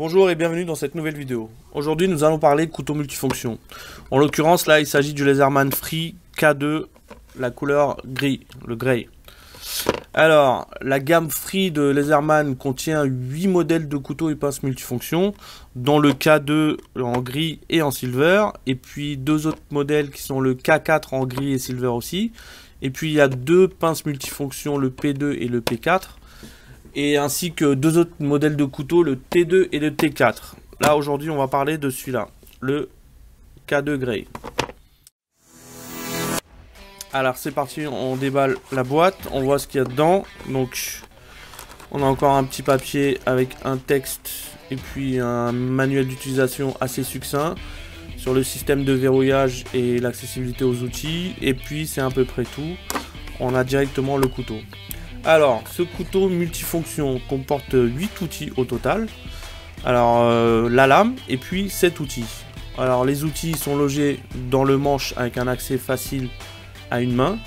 Bonjour et bienvenue dans cette nouvelle vidéo. Aujourd'hui nous allons parler couteau multifonction. En l'occurrence là il s'agit du Laserman Free K2, la couleur gris, le grey. Alors la gamme Free de Laserman contient 8 modèles de couteaux et pinces multifonction, dont le K2 en gris et en silver, et puis deux autres modèles qui sont le K4 en gris et silver aussi, et puis il y a deux pinces multifonctions, le P2 et le P4. Et ainsi que deux autres modèles de couteaux, le T2 et le T4. Là aujourd'hui on va parler de celui-là, le K2 Grey. Alors c'est parti, on déballe la boîte, on voit ce qu'il y a dedans. Donc on a encore un petit papier avec un texte et puis un manuel d'utilisation assez succinct sur le système de verrouillage et l'accessibilité aux outils. Et puis c'est à peu près tout, on a directement le couteau. Alors, ce couteau multifonction comporte 8 outils au total. Alors, la lame et puis 7 outils. Alors, les outils sont logés dans le manche avec un accès facile à une main.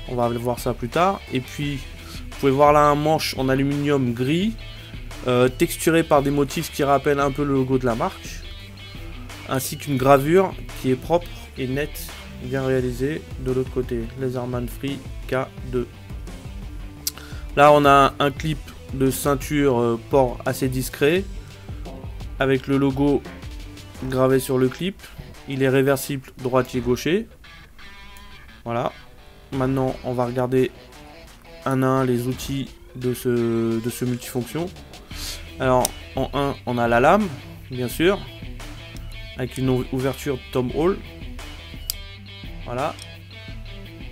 On va voir ça plus tard. Et puis, vous pouvez voir là un manche en aluminium gris, texturé par des motifs qui rappellent un peu le logo de la marque. Ainsi qu'une gravure qui est propre et nette, bien réalisée de l'autre côté. Laserman Free K2. Là on a un clip de ceinture port assez discret avec le logo gravé sur le clip. Il est réversible droitier gaucher. Voilà. Maintenant on va regarder un à un les outils de ce multifonction. Alors en 1 on a la lame bien sûr avec une ouverture Tom Hall. Voilà.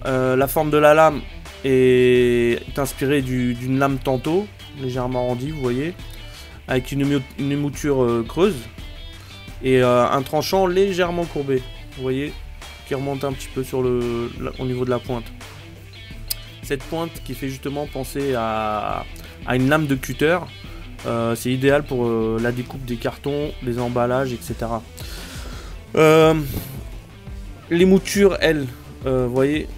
La forme de la lame est inspiré d'une lame tantôt, légèrement arrondie, vous voyez, avec une émouture creuse et un tranchant légèrement courbé, vous voyez, qui remonte un petit peu sur au niveau de la pointe. Cette pointe qui fait justement penser à une lame de cutter, c'est idéal pour la découpe des cartons, des emballages, etc. L'émouture, elle, vous voyez,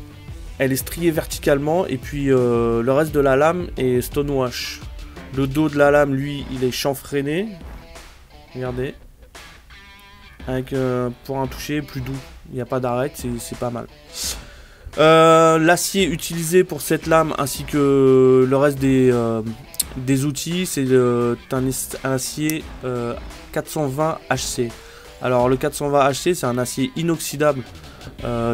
elle est striée verticalement et puis le reste de la lame est stonewash. Le dos de la lame, lui, il est chanfreiné. Regardez. Avec pour un toucher plus doux. Il n'y a pas d'arête, c'est pas mal. L'acier utilisé pour cette lame ainsi que le reste des outils, c'est un acier 420 HC. Alors le 420 HC, c'est un acier inoxydable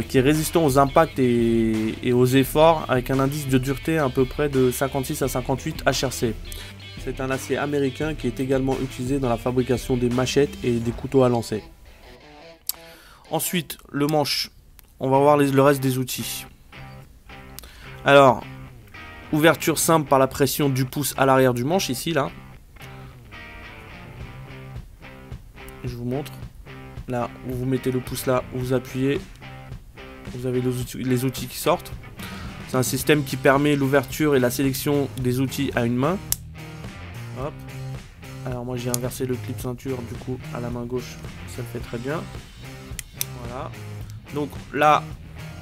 qui est résistant aux impacts et aux efforts avec un indice de dureté à peu près de 56 à 58 HRC. C'est un acier américain qui est également utilisé dans la fabrication des machettes et des couteaux à lancer. Ensuite, le manche. On va voir le reste des outils. Alors, ouverture simple par la pression du pouce à l'arrière du manche, ici, là. Je vous montre. Là, vous mettez le pouce là, vous appuyez. Vous avez les outils qui sortent. C'est un système qui permet l'ouverture et la sélection des outils à une main. Hop. Alors moi j'ai inversé le clip ceinture du coup à la main gauche. Ça le fait très bien. Voilà. Donc là,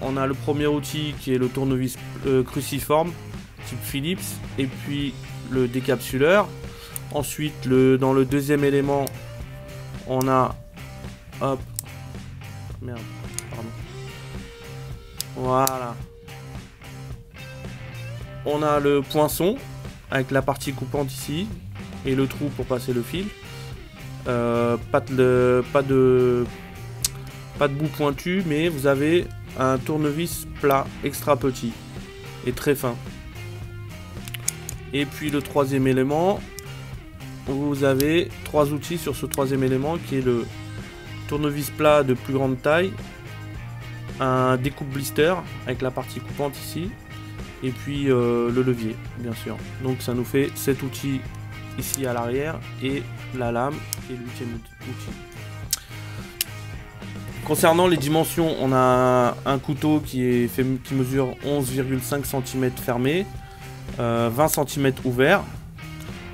on a le premier outil qui est le tournevis cruciforme type Phillips. Et puis le décapsuleur. Ensuite, dans le deuxième élément, on a... Hop. Merde. Pardon. Voilà. On a le poinçon avec la partie coupante ici et le trou pour passer le fil. Pas de bout pointu, mais vous avez un tournevis plat extra petit et très fin. Et puis le troisième élément, vous avez trois outils sur ce troisième élément qui est le tournevis plat de plus grande taille, un découpe blister avec la partie coupante ici et puis le levier bien sûr. Donc ça nous fait 7 outils ici à l'arrière et la lame et le 8e outil. Concernant les dimensions, on a un couteau qui mesure 11,5 cm fermé, 20 cm ouvert.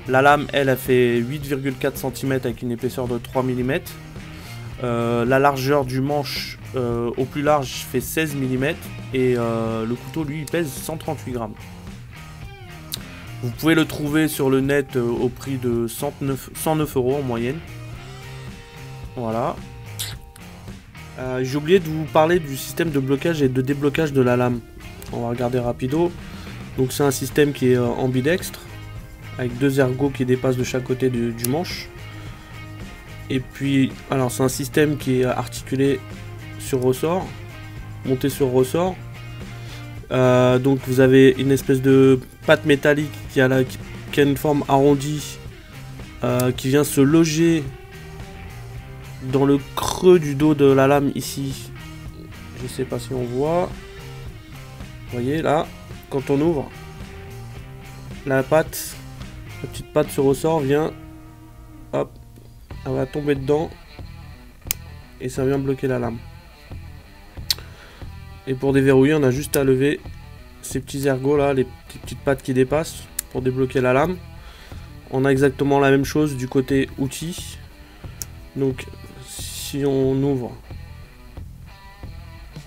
La lame elle a fait 8,4 cm avec une épaisseur de 3 mm. La largeur du manche au plus large fait 16 mm et le couteau lui il pèse 138 grammes. Vous pouvez le trouver sur le net au prix de 109 € en moyenne. Voilà. J'ai oublié de vous parler du système de blocage et de déblocage de la lame. On va regarder rapido. Donc c'est un système qui est ambidextre, avec 2 ergots qui dépassent de chaque côté du manche. Et puis, alors c'est un système qui est articulé sur ressort, monté sur ressort. Donc vous avez une espèce de patte métallique qui a une forme arrondie, qui vient se loger dans le creux du dos de la lame ici. Je sais pas si on voit. Vous voyez là, quand on ouvre, la petite patte sur ressort vient, hop, elle va tomber dedans et ça vient bloquer la lame. Et pour déverrouiller, on a juste à lever ces petits ergots là, les petites pattes qui dépassent pour débloquer la lame. On a exactement la même chose du côté outils. Donc si on ouvre,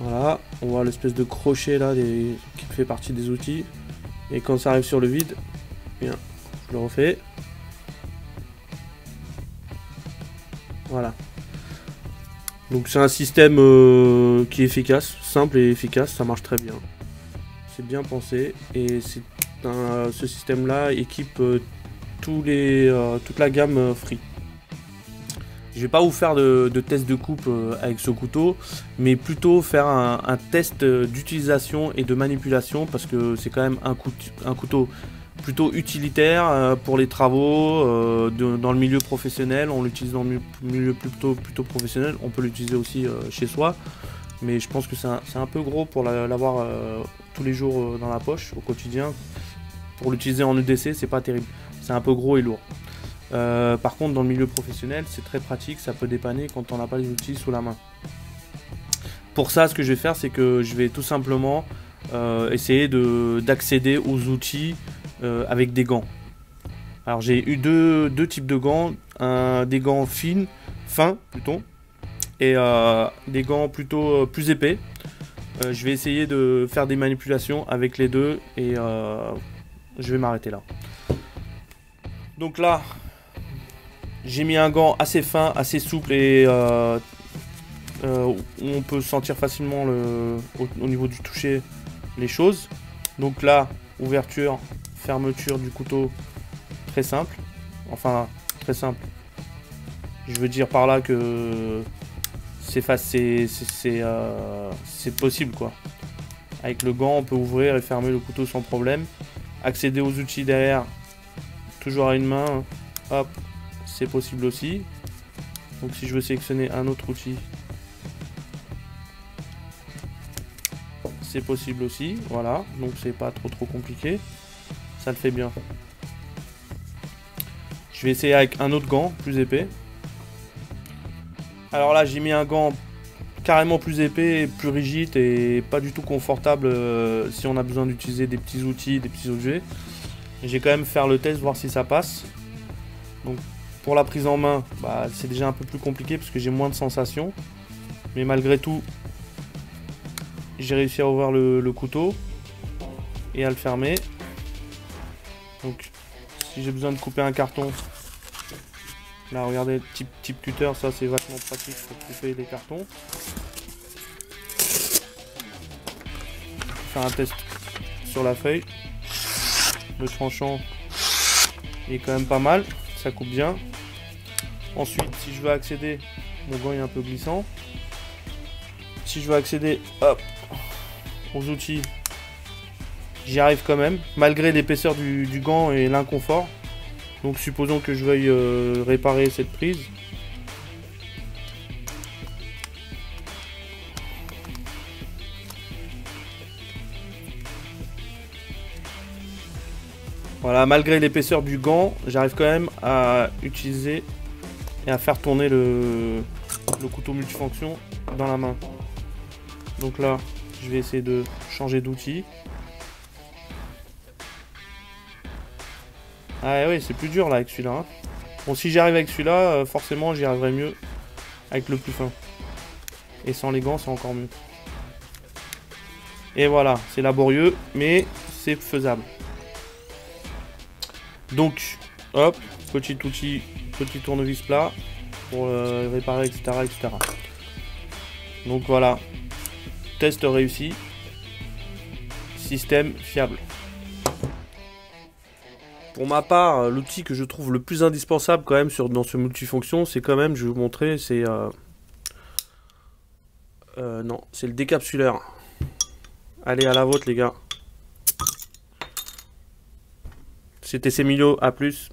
voilà, on voit l'espèce de crochet là qui fait partie des outils. Et quand ça arrive sur le vide, bien, je le refais. Voilà. Donc c'est un système qui est efficace, simple et efficace, ça marche très bien. C'est bien pensé et ce système là équipe toute la gamme Free. Je vais pas vous faire de test de coupe avec ce couteau, mais plutôt faire un test d'utilisation et de manipulation, parce que c'est quand même un couteau plutôt utilitaire pour les travaux, dans le milieu professionnel. On l'utilise dans le milieu plutôt professionnel. On peut l'utiliser aussi chez soi, mais je pense que c'est un peu gros pour l'avoir tous les jours dans la poche au quotidien. Pour l'utiliser en EDC, c'est pas terrible, c'est un peu gros et lourd. Par contre, dans le milieu professionnel, c'est très pratique, ça peut dépanner quand on n'a pas les outils sous la main. Pour ça, ce que je vais faire, c'est que je vais tout simplement essayer d'accéder aux outils avec des gants. Alors j'ai eu deux types de gants, des gants fins plutôt, et des gants plutôt plus épais. Je vais essayer de faire des manipulations avec les deux et je vais m'arrêter là. Donc là, j'ai mis un gant assez fin, assez souple et où on peut sentir facilement au niveau du toucher les choses. Donc là, ouverture, fermeture du couteau, très simple. Enfin, très simple. Je veux dire par là que c'est possible quoi. Avec le gant, on peut ouvrir et fermer le couteau sans problème. Accéder aux outils derrière, toujours à une main, hop, c'est possible aussi. Donc si je veux sélectionner un autre outil, c'est possible aussi, voilà, donc c'est pas trop compliqué, ça le fait bien. Je vais essayer avec un autre gant plus épais. Alors là, j'ai mis un gant carrément plus épais, plus rigide et pas du tout confortable si on a besoin d'utiliser des petits outils, des petits objets. J'ai quand même faire le test, voir si ça passe. Donc pour la prise en main, bah, c'est déjà un peu plus compliqué parce que j'ai moins de sensations. Mais malgré tout, j'ai réussi à ouvrir le couteau et à le fermer. Donc si j'ai besoin de couper un carton, là regardez, type cutter, ça c'est vachement pratique pour couper les cartons. Faire un test sur la feuille. Le tranchant est quand même pas mal, ça coupe bien. Ensuite, si je veux accéder, mon gant est un peu glissant. Si je veux accéder, hop, aux outils, j'y arrive quand même, malgré l'épaisseur du gant et l'inconfort. Donc supposons que je veuille réparer cette prise. Voilà, malgré l'épaisseur du gant, j'arrive quand même à utiliser et à faire tourner le couteau multifonction dans la main. Donc là, je vais essayer de changer d'outil. Ah oui, c'est plus dur là avec celui-là. Hein. Bon, si j'arrive avec celui-là, forcément j'y arriverai mieux avec le plus fin. Et sans les gants, c'est encore mieux. Et voilà, c'est laborieux, mais c'est faisable. Donc, hop, petit outil, petit tournevis plat pour réparer, etc., etc. Donc voilà, test réussi, système fiable. Pour ma part, l'outil que je trouve le plus indispensable quand même dans ce multifonction, c'est quand même, je vais vous montrer, c'est non, c'est le décapsuleur. Allez, à la vôtre les gars. C'était Semilio, à plus.